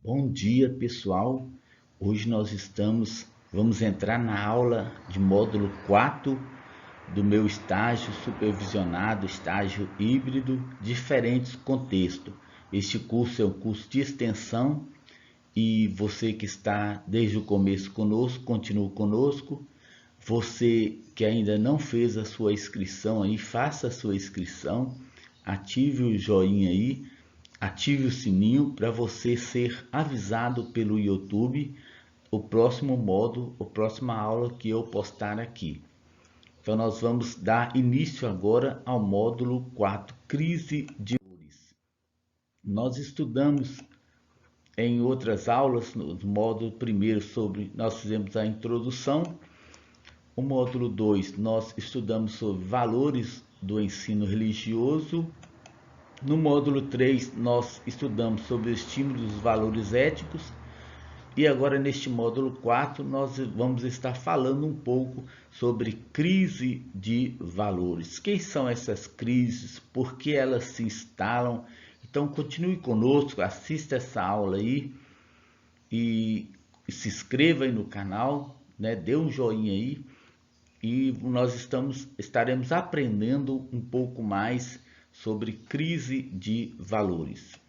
Bom dia, pessoal. Hoje vamos entrar na aula de módulo 4 do meu estágio supervisionado, estágio híbrido, diferentes contextos. Este curso é um curso de extensão e você que está desde o começo conosco, continue conosco. Você que ainda não fez a sua inscrição aí, faça a sua inscrição, ative o joinha aí, ative o sininho para você ser avisado pelo YouTube o próximo módulo, a próxima aula que eu postar aqui. Então nós vamos dar início agora ao módulo 4, crise de valores. Nós estudamos em outras aulas, no módulo primeiro nós fizemos a introdução. O módulo 2 nós estudamos sobre valores do ensino religioso. No módulo 3 nós estudamos sobre o estímulo dos valores éticos. E agora neste módulo 4 nós vamos estar falando um pouco sobre crise de valores. Quem são essas crises? Por que elas se instalam? Então continue conosco, assista essa aula aí e se inscreva aí no canal, né? Dê um joinha aí e nós estaremos aprendendo um pouco mais sobre crise de valores.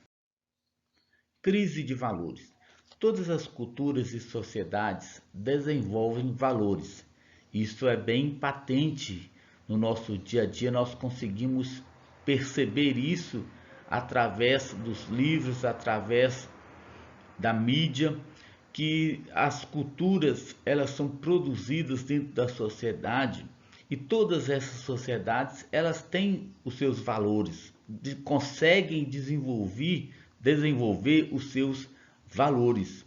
Crise de valores. Todas as culturas e sociedades desenvolvem valores. Isso é bem patente no nosso dia a dia, nós conseguimos perceber isso através dos livros, através da mídia, que as culturas elas são produzidas dentro da sociedade e todas essas sociedades elas têm os seus valores, conseguem desenvolver os seus valores.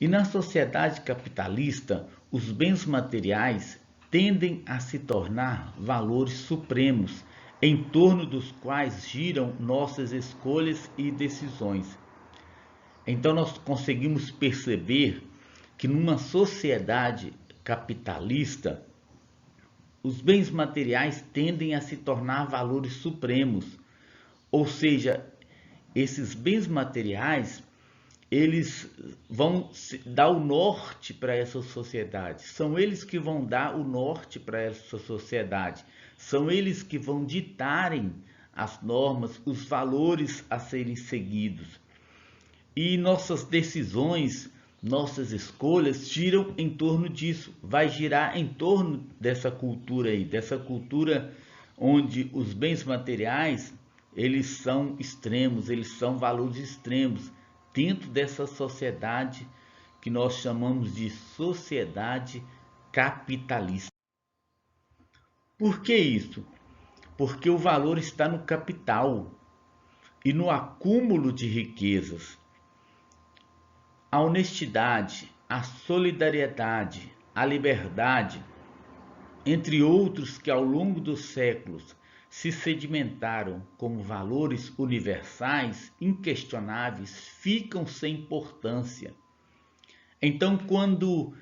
E na sociedade capitalista, os bens materiais tendem a se tornar valores supremos, em torno dos quais giram nossas escolhas e decisões. Então nós conseguimos perceber que numa sociedade capitalista, os bens materiais tendem a se tornar valores supremos, ou seja, esses bens materiais eles vão dar o norte para essa sociedade. São eles que vão dar o norte para essa sociedade. São eles que vão ditarem as normas, os valores a serem seguidos. E nossas decisões, nossas escolhas giram em torno disso. Vai girar em torno dessa cultura aí, dessa cultura onde os bens materiais, eles são extremos, eles são valores extremos dentro dessa sociedade que nós chamamos de sociedade capitalista. Por que isso? Porque o valor está no capital e no acúmulo de riquezas. A honestidade, a solidariedade, a liberdade, entre outros que ao longo dos séculos se sedimentaram como valores universais, inquestionáveis, ficam sem importância. Então, quando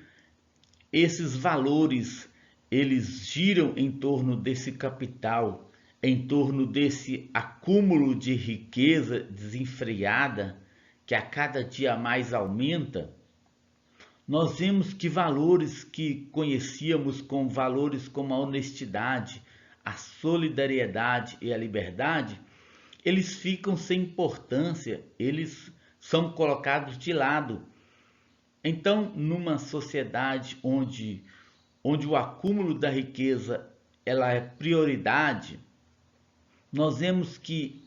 esses valores eles giram em torno desse capital, em torno desse acúmulo de riqueza desenfreada, que a cada dia mais aumenta, nós vemos que valores que conhecíamos como valores como a honestidade, a solidariedade e a liberdade, eles ficam sem importância, eles são colocados de lado. Então, numa sociedade onde o acúmulo da riqueza ela é prioridade, nós vemos que,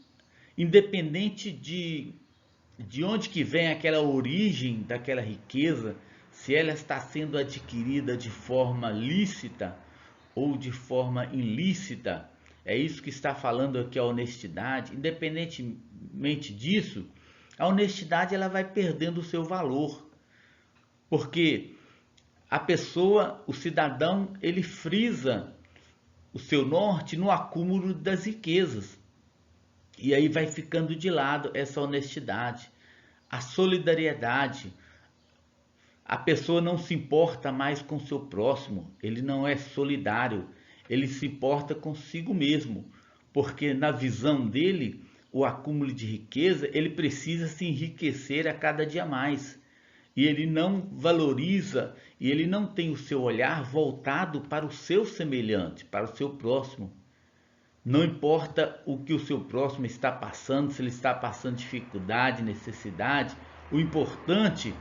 independente de onde que vem aquela origem daquela riqueza, se ela está sendo adquirida de forma lícita ou de forma ilícita, é isso que está falando aqui a honestidade. Independentemente disso, a honestidade ela vai perdendo o seu valor, porque a pessoa, o cidadão, ele frisa o seu norte no acúmulo das riquezas. E aí vai ficando de lado essa honestidade, a solidariedade. A pessoa não se importa mais com o seu próximo, ele não é solidário, ele se importa consigo mesmo, porque na visão dele, o acúmulo de riqueza, ele precisa se enriquecer a cada dia mais. E ele não valoriza, e ele não tem o seu olhar voltado para o seu semelhante, para o seu próximo. Não importa o que o seu próximo está passando, se ele está passando dificuldade, necessidade, o importante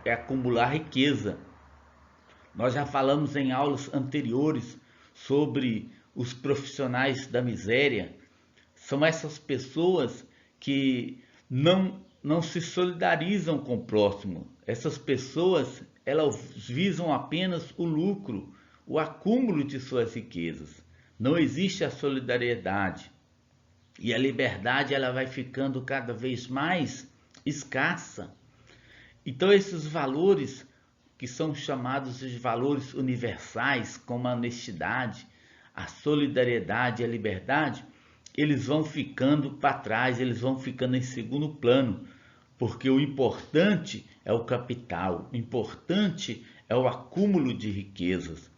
é acumular riqueza. Nós já falamos em aulas anteriores sobre os profissionais da miséria. São essas pessoas que não se solidarizam com o próximo. Essas pessoas, elas visam apenas o lucro, o acúmulo de suas riquezas. Não existe a solidariedade. E a liberdade, ela vai ficando cada vez mais escassa. Então esses valores que são chamados de valores universais, como a honestidade, a solidariedade e a liberdade, eles vão ficando para trás, eles vão ficando em segundo plano, porque o importante é o capital, o importante é o acúmulo de riquezas.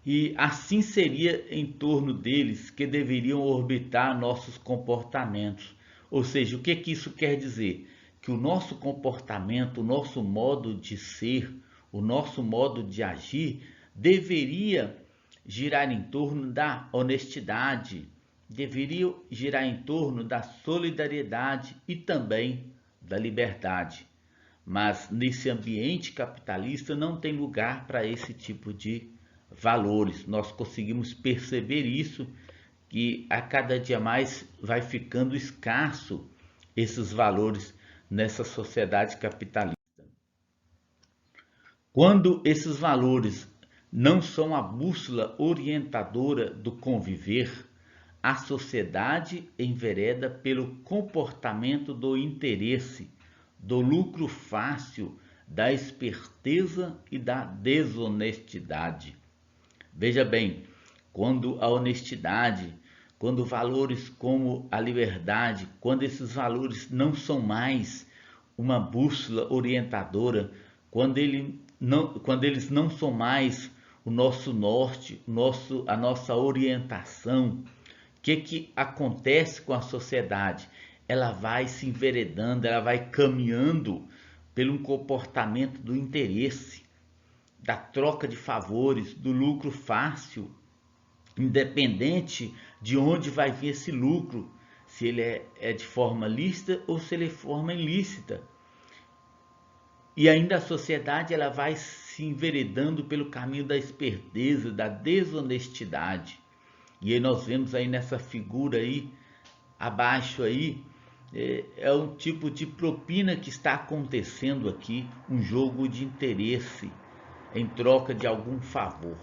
E assim seria em torno deles que deveriam orbitar nossos comportamentos. Ou seja, o que isso quer dizer? Que o nosso comportamento, o nosso modo de ser, o nosso modo de agir deveria girar em torno da honestidade, deveria girar em torno da solidariedade e também da liberdade. Mas nesse ambiente capitalista não tem lugar para esse tipo de valores. Nós conseguimos perceber isso, que a cada dia mais vai ficando escasso esses valores nessa sociedade capitalista. Quando esses valores não são a bússola orientadora do conviver, a sociedade envereda pelo comportamento do interesse, do lucro fácil, da esperteza e da desonestidade. Veja bem, quando a honestidade, quando valores como a liberdade, quando esses valores não são mais uma bússola orientadora, quando eles não são mais o nosso norte, a nossa orientação, o que acontece com a sociedade? Ela vai se enveredando, ela vai caminhando pelo comportamento do interesse, da troca de favores, do lucro fácil, independente de onde vai vir esse lucro, se ele é de forma lícita ou se ele é de forma ilícita. E ainda a sociedade, ela vai se enveredando pelo caminho da esperteza, da desonestidade. E aí nós vemos aí nessa figura aí, abaixo aí, é um tipo de propina que está acontecendo aqui, um jogo de interesse em troca de algum favor.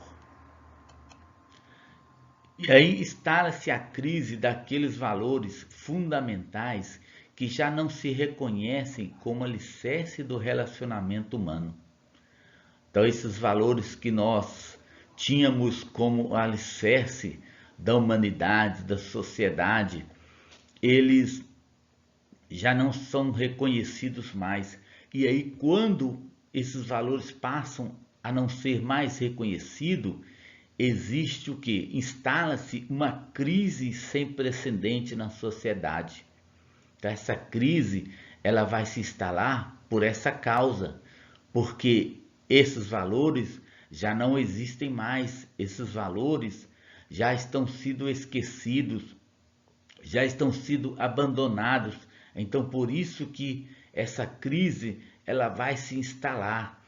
E aí instala-se a crise daqueles valores fundamentais que já não se reconhecem como alicerce do relacionamento humano. Então esses valores que nós tínhamos como alicerce da humanidade, da sociedade, eles já não são reconhecidos mais. E aí quando esses valores passam a não ser mais reconhecido, existe o que? Instala-se uma crise sem precedente na sociedade. Então essa crise, ela vai se instalar por essa causa, porque esses valores já não existem mais, esses valores já estão sendo esquecidos, já estão sendo abandonados. Então por isso que essa crise, ela vai se instalar.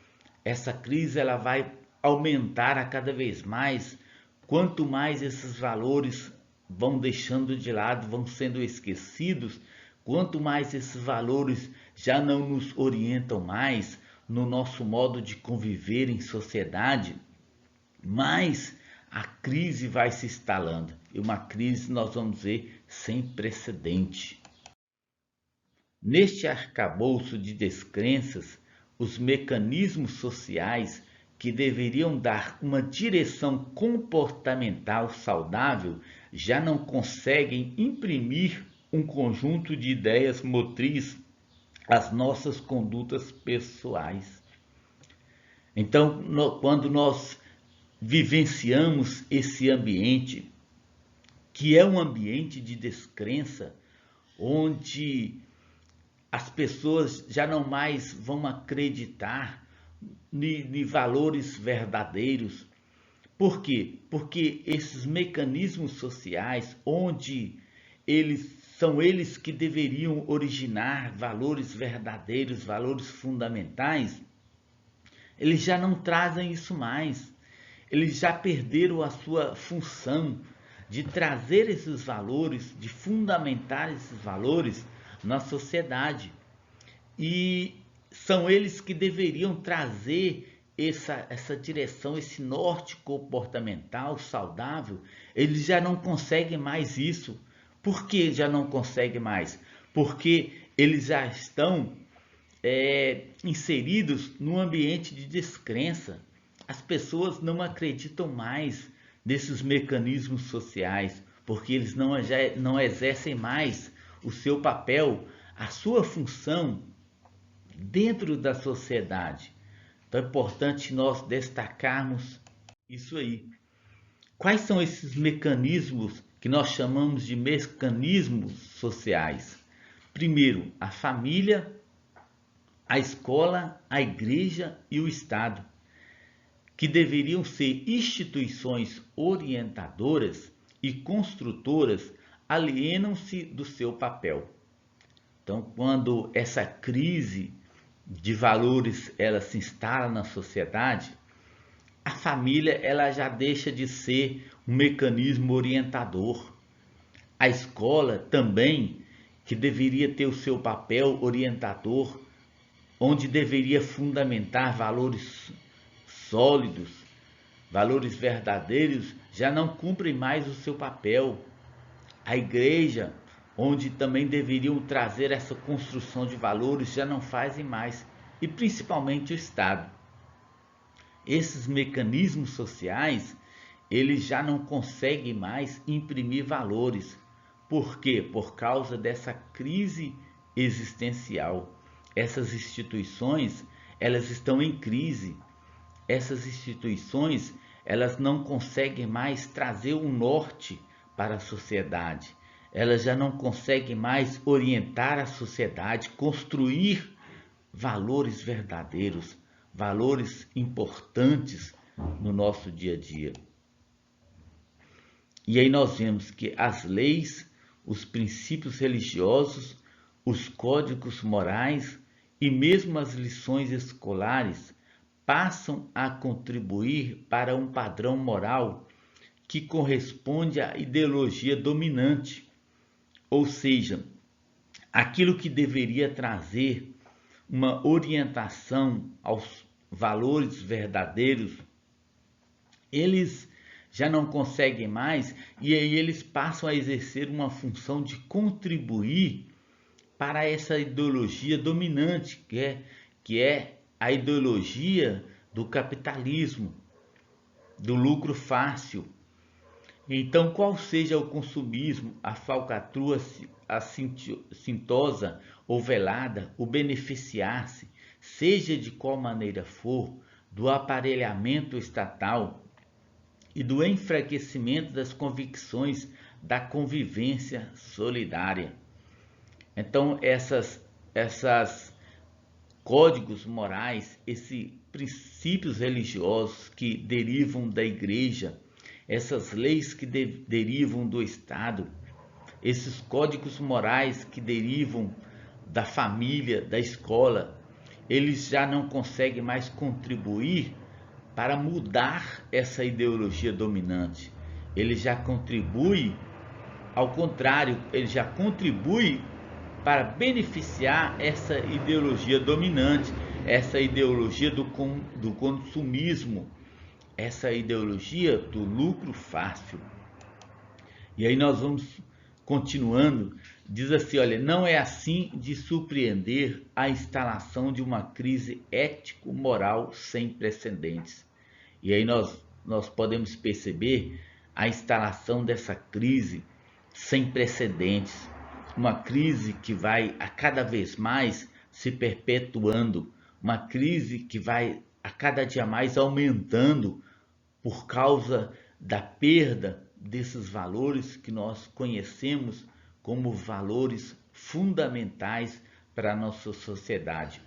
Essa crise, ela vai aumentar a cada vez mais, quanto mais esses valores vão deixando de lado, vão sendo esquecidos, quanto mais esses valores já não nos orientam mais no nosso modo de conviver em sociedade, mais a crise vai se instalando. E uma crise, nós vamos ver, sem precedente. Neste arcabouço de descrenças, os mecanismos sociais que deveriam dar uma direção comportamental saudável já não conseguem imprimir um conjunto de ideias motriz às nossas condutas pessoais. Então, quando nós vivenciamos esse ambiente que é um ambiente de descrença, onde as pessoas já não mais vão acreditar em valores verdadeiros. Por quê? Porque esses mecanismos sociais, onde são eles que deveriam originar valores verdadeiros, valores fundamentais, eles já não trazem isso mais. Eles já perderam a sua função de trazer esses valores, de fundamentar esses valores na sociedade. E são eles que deveriam trazer essa direção, esse norte comportamental saudável. Eles já não conseguem mais isso. Por que já não conseguem mais? Porque eles já estão inseridos num ambiente de descrença. As pessoas não acreditam mais nesses mecanismos sociais, porque eles não exercem mais o seu papel, a sua função dentro da sociedade. Então é importante nós destacarmos isso aí. Quais são esses mecanismos que nós chamamos de mecanismos sociais? Primeiro, a família, a escola, a igreja e o Estado, que deveriam ser instituições orientadoras e construtoras, alienam-se do seu papel. Então, quando essa crise de valores ela se instala na sociedade, a família ela já deixa de ser um mecanismo orientador. A escola também, que deveria ter o seu papel orientador, onde deveria fundamentar valores sólidos, valores verdadeiros, já não cumprem mais o seu papel. A igreja, onde também deveriam trazer essa construção de valores, já não fazem mais, e principalmente o Estado. Esses mecanismos sociais, eles já não conseguem mais imprimir valores. Por quê? Por causa dessa crise existencial. Essas instituições, elas estão em crise. Essas instituições, elas não conseguem mais trazer um norte para a sociedade. Elas já não conseguem mais orientar a sociedade, construir valores verdadeiros, valores importantes no nosso dia a dia. E aí nós vemos que as leis, os princípios religiosos, os códigos morais e mesmo as lições escolares passam a contribuir para um padrão moral que corresponde à ideologia dominante, ou seja, aquilo que deveria trazer uma orientação aos valores verdadeiros, eles já não conseguem mais, e aí eles passam a exercer uma função de contribuir para essa ideologia dominante, que é a ideologia do capitalismo, do lucro fácil. Então, qual seja o consumismo, a falcatrua, a cintosa ou velada, o beneficiar-se, seja de qual maneira for, do aparelhamento estatal e do enfraquecimento das convicções da convivência solidária. Então, esses códigos morais, esses princípios religiosos que derivam da igreja, essas leis que derivam do Estado, esses códigos morais que derivam da família, da escola, eles já não conseguem mais contribuir para mudar essa ideologia dominante. Ele já contribui, ao contrário, ele já contribui para beneficiar essa ideologia dominante, essa ideologia do consumismo, essa ideologia do lucro fácil. E aí nós vamos continuando, diz assim, olha, não é assim de surpreender a instalação de uma crise ético-moral sem precedentes. E aí nós podemos perceber a instalação dessa crise sem precedentes, uma crise que vai a cada vez mais se perpetuando, uma crise que vai a cada dia mais aumentando por causa da perda desses valores que nós conhecemos como valores fundamentais para a nossa sociedade.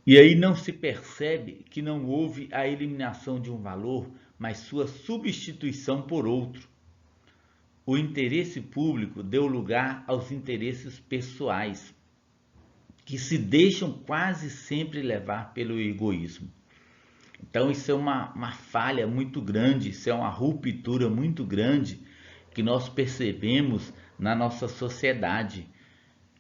E aí não se percebe que não houve a eliminação de um valor, mas sua substituição por outro. O interesse público deu lugar aos interesses pessoais, que se deixam quase sempre levar pelo egoísmo. Então isso é uma falha muito grande, isso é uma ruptura muito grande que nós percebemos na nossa sociedade.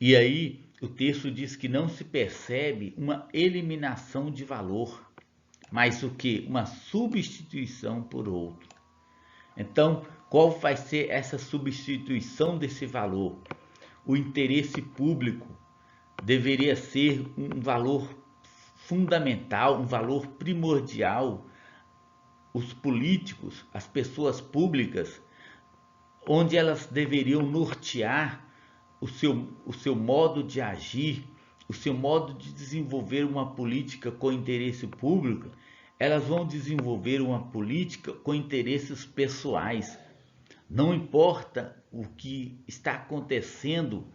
E aí o texto diz que não se percebe uma eliminação de valor, mas o que? Uma substituição por outro. Então, qual vai ser essa substituição desse valor? O interesse público deveria ser um valor fundamental, um valor primordial. Os políticos, as pessoas públicas, onde elas deveriam nortear o seu modo de agir, o seu modo de desenvolver uma política com interesse público, elas vão desenvolver uma política com interesses pessoais. Não importa o que está acontecendo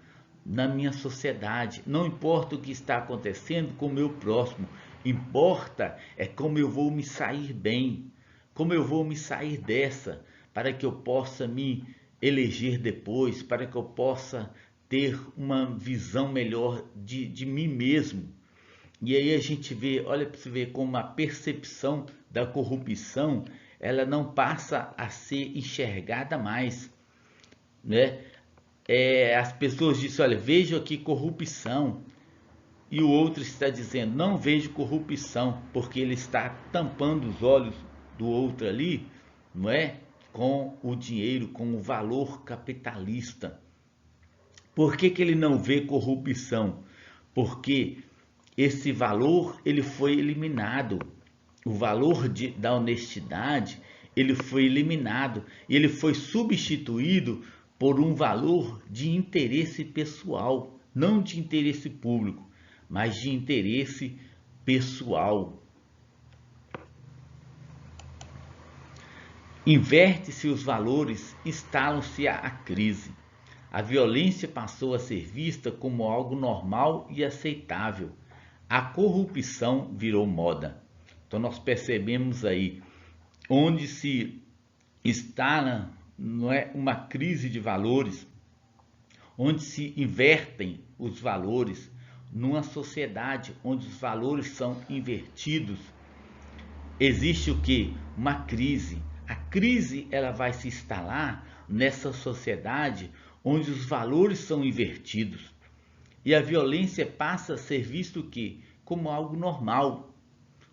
na minha sociedade, não importa o que está acontecendo com o meu próximo, importa é como eu vou me sair bem, como eu vou me sair dessa, para que eu possa me eleger depois, para que eu possa ter uma visão melhor de mim mesmo. E aí a gente vê, olha para você ver como a percepção da corrupção, ela não passa a ser enxergada mais, né? As pessoas dizem, olha, vejo aqui corrupção, e o outro está dizendo, não vejo corrupção, porque ele está tampando os olhos do outro ali, não é? Com o dinheiro, com o valor capitalista. Por que ele não vê corrupção? Porque esse valor ele foi eliminado. O valor da honestidade ele foi eliminado e ele foi substituído por um valor de interesse pessoal, não de interesse público, mas de interesse pessoal. Inverte-se os valores, instalam-se a crise. A violência passou a ser vista como algo normal e aceitável. A corrupção virou moda. Então nós percebemos aí onde se instala, não é, uma crise de valores, onde se invertem os valores, numa sociedade onde os valores são invertidos, existe o que? Uma crise. A crise ela vai se instalar nessa sociedade onde os valores são invertidos. E a violência passa a ser visto que como algo normal,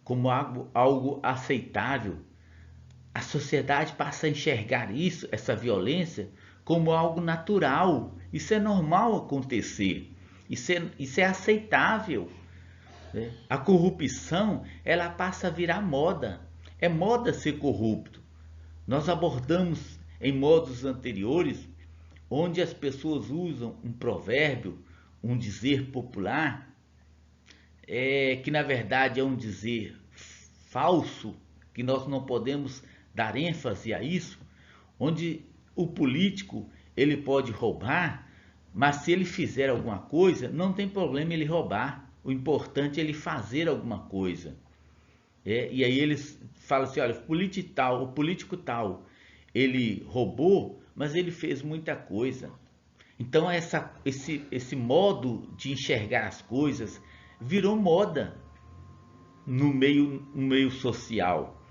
como algo aceitável. A sociedade passa a enxergar isso, essa violência, como algo natural. Isso é normal acontecer. Isso é aceitável. A corrupção ela passa a virar moda. É moda ser corrupto. Nós abordamos em modos anteriores, onde as pessoas usam um provérbio, um dizer popular, que na verdade é um dizer falso, que nós não podemos dar ênfase a isso, onde o político ele pode roubar, mas se ele fizer alguma coisa, não tem problema ele roubar. O importante é ele fazer alguma coisa. E aí eles falam assim, olha, o político tal, ele roubou, mas ele fez muita coisa. Então esse modo de enxergar as coisas virou moda no meio social.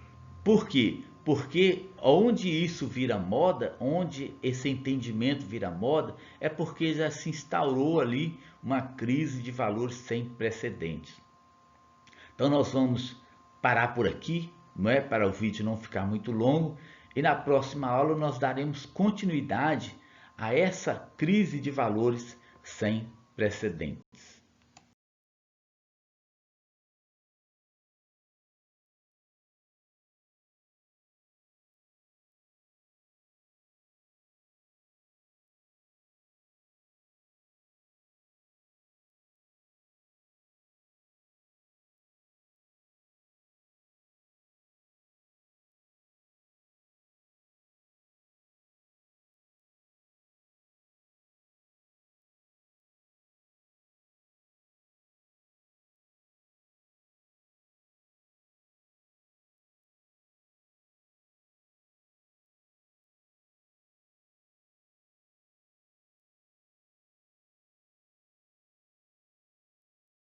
Por quê? Porque onde isso vira moda, onde esse entendimento vira moda, é porque já se instaurou ali uma crise de valores sem precedentes. Então nós vamos parar por aqui, não é? Para o vídeo não ficar muito longo, e na próxima aula nós daremos continuidade a essa crise de valores sem precedentes.